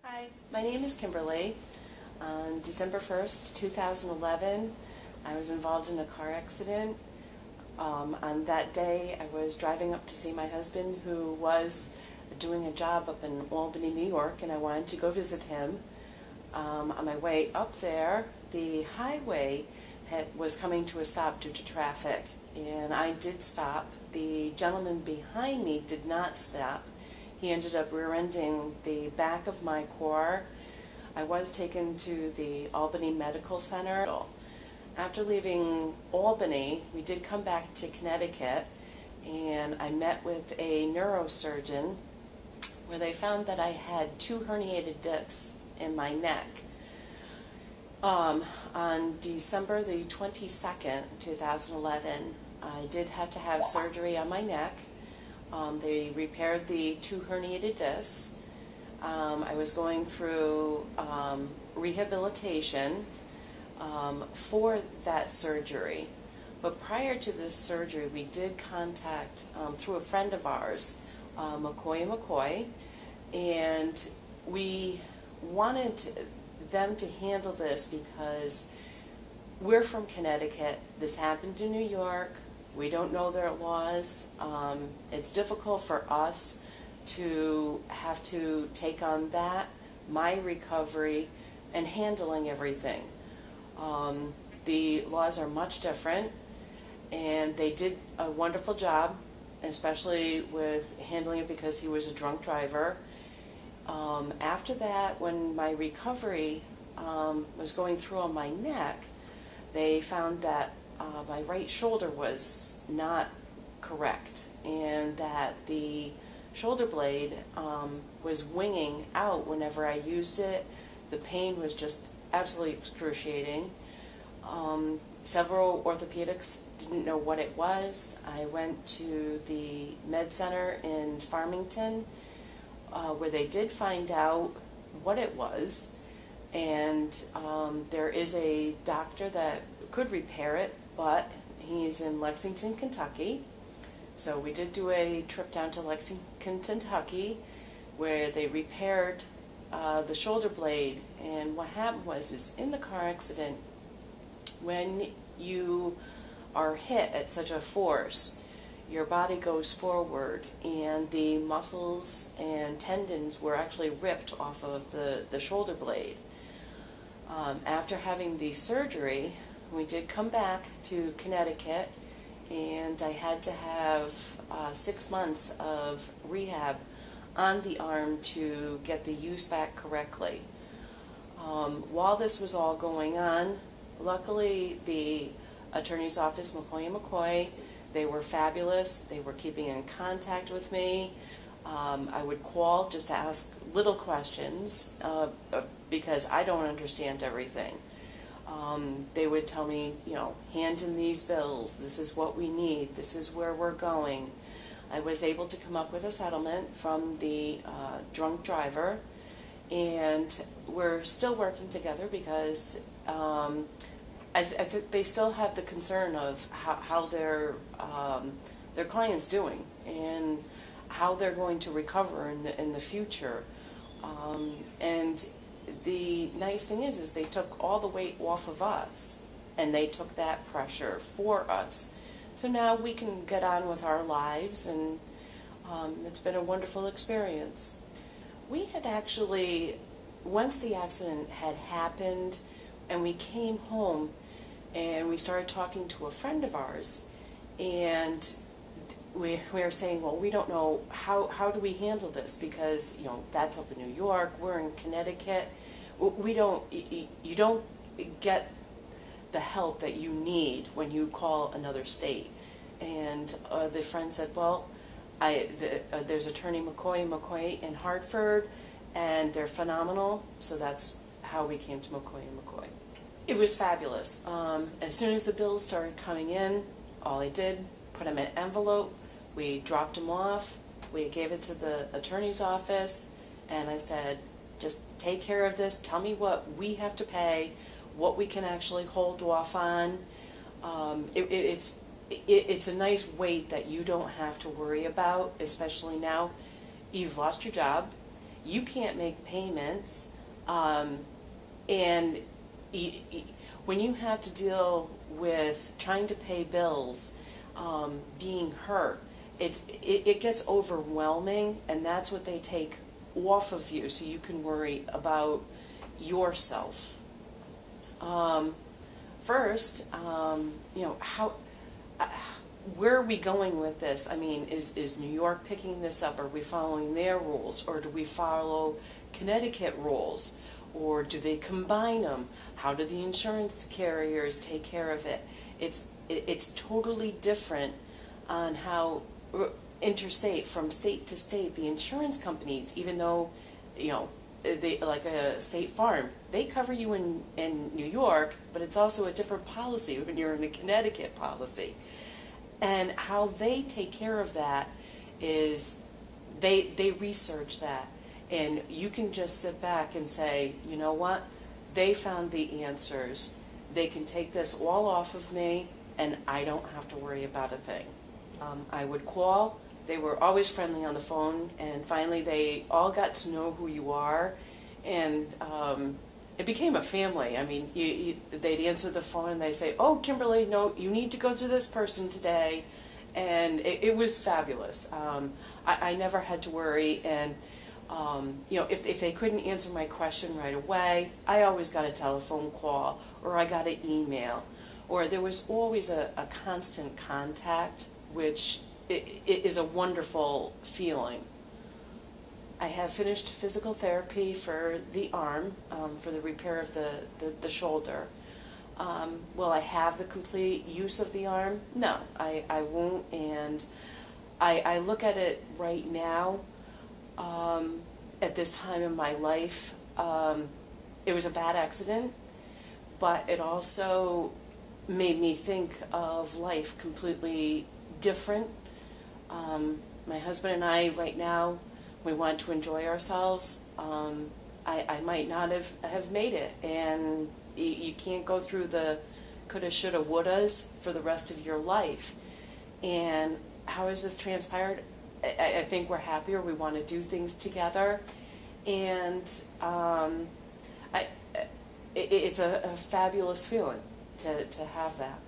Hi, my name is Kimberly. On December 1st, 2011, I was involved in a car accident. On that day, I was driving up to see my husband, who was doing a job up in Albany, New York, and I wanted to go visit him. On my way up there, the highway was coming to a stop due to traffic, and I did stop. The gentleman behind me did not stop. He ended up rear-ending the back of my car. I was taken to the Albany Medical Center. After leaving Albany, we did come back to Connecticut, and I met with a neurosurgeon where they found that I had 2 herniated discs in my neck. On December the 22nd, 2011, I did have to have surgery on my neck. They repaired the 2 herniated discs. I was going through rehabilitation for that surgery. But prior to this surgery, we did contact, through a friend of ours, McCoy McCoy, and we wanted them to handle this because we're from Connecticut. This happened in New York. We don't know their laws. It's difficult for us to have to take on that, my recovery, and handling everything. The laws are much different, and they did a wonderful job, especially with handling it because he was a drunk driver. After that, when my recovery was going through on my neck, they found that my right shoulder was not correct, and that the shoulder blade was winging out whenever I used it. The pain was just absolutely excruciating. Several orthopedics didn't know what it was. I went to the med center in Farmington, where they did find out what it was, and there is a doctor that could repair it, but he's in Lexington, Kentucky. So we did do a trip down to Lexington, Kentucky, where they repaired the shoulder blade. And what happened was in the car accident, when you are hit at such a force, your body goes forward, and the muscles and tendons were actually ripped off of the shoulder blade. After having the surgery, we did come back to Connecticut, and I had to have 6 months of rehab on the arm to get the use back correctly. While this was all going on, luckily the attorney's office, McCoy McCoy, they were fabulous. They were keeping in contact with me. I would call just to ask little questions because I don't understand everything. They would tell me, hand in these bills, this is what we need, this is where we're going. I was able to come up with a settlement from the drunk driver, and we're still working together because I think they still have the concern of how their client's doing and how they're going to recover in the future. And the nice thing is they took all the weight off of us, and they took that pressure for us. So now we can get on with our lives, and it's been a wonderful experience. We had actually, once the accident had happened, and we came home, and we started talking to a friend of ours, and we were saying, well, we don't know how do we handle this, because that's up in New York, we're in Connecticut. You don't get the help that you need when you call another state. And the friend said, well, there's attorney McCoy McCoy in Hartford, and they're phenomenal. So that's how we came to McCoy McCoy. It was fabulous. As soon as the bills started coming in, all I did, put them in an envelope, we dropped them off, we gave it to the attorney's office, and I said, just take care of this, tell me what we have to pay, what we can actually hold off on. It's a nice weight that you don't have to worry about, especially now you've lost your job, you can't make payments, and when you have to deal with trying to pay bills, being hurt, it gets overwhelming, and that's what they take off of you so you can worry about yourself. First, how where are we going with this? I mean, is New York picking this up? Are we following their rules, or do we follow Connecticut rules, or do they combine them? How do the insurance carriers take care of it? It's totally different on how interstate, from state to state, the insurance companies, even though, they, like a State Farm, they cover you in New York, but it's also a different policy when you're in a Connecticut policy. And how they take care of that is they research that. And you can just sit back and say, you know what? They found the answers. They can take this all off of me, and I don't have to worry about a thing. I would call. They were always friendly on the phone, and finally they all got to know who you are, and it became a family. I mean, they'd answer the phone and they'd say, "Oh, Kimberly, no, you need to go to this person today," and it was fabulous. I never had to worry, and if they couldn't answer my question right away, I always got a telephone call, or I got an email, or there was always a constant contact, which it is a wonderful feeling. I have finished physical therapy for the arm, for the repair of the shoulder. Will I have the complete use of the arm? No, I won't, and I look at it right now, at this time in my life. It was a bad accident, but it also made me think of life completely different. My husband and I, right now, we want to enjoy ourselves. I might not have made it, and you can't go through the coulda, shoulda, wouldas for the rest of your life. And how has this transpired? I think we're happier. We want to do things together, and it's a fabulous feeling to have that.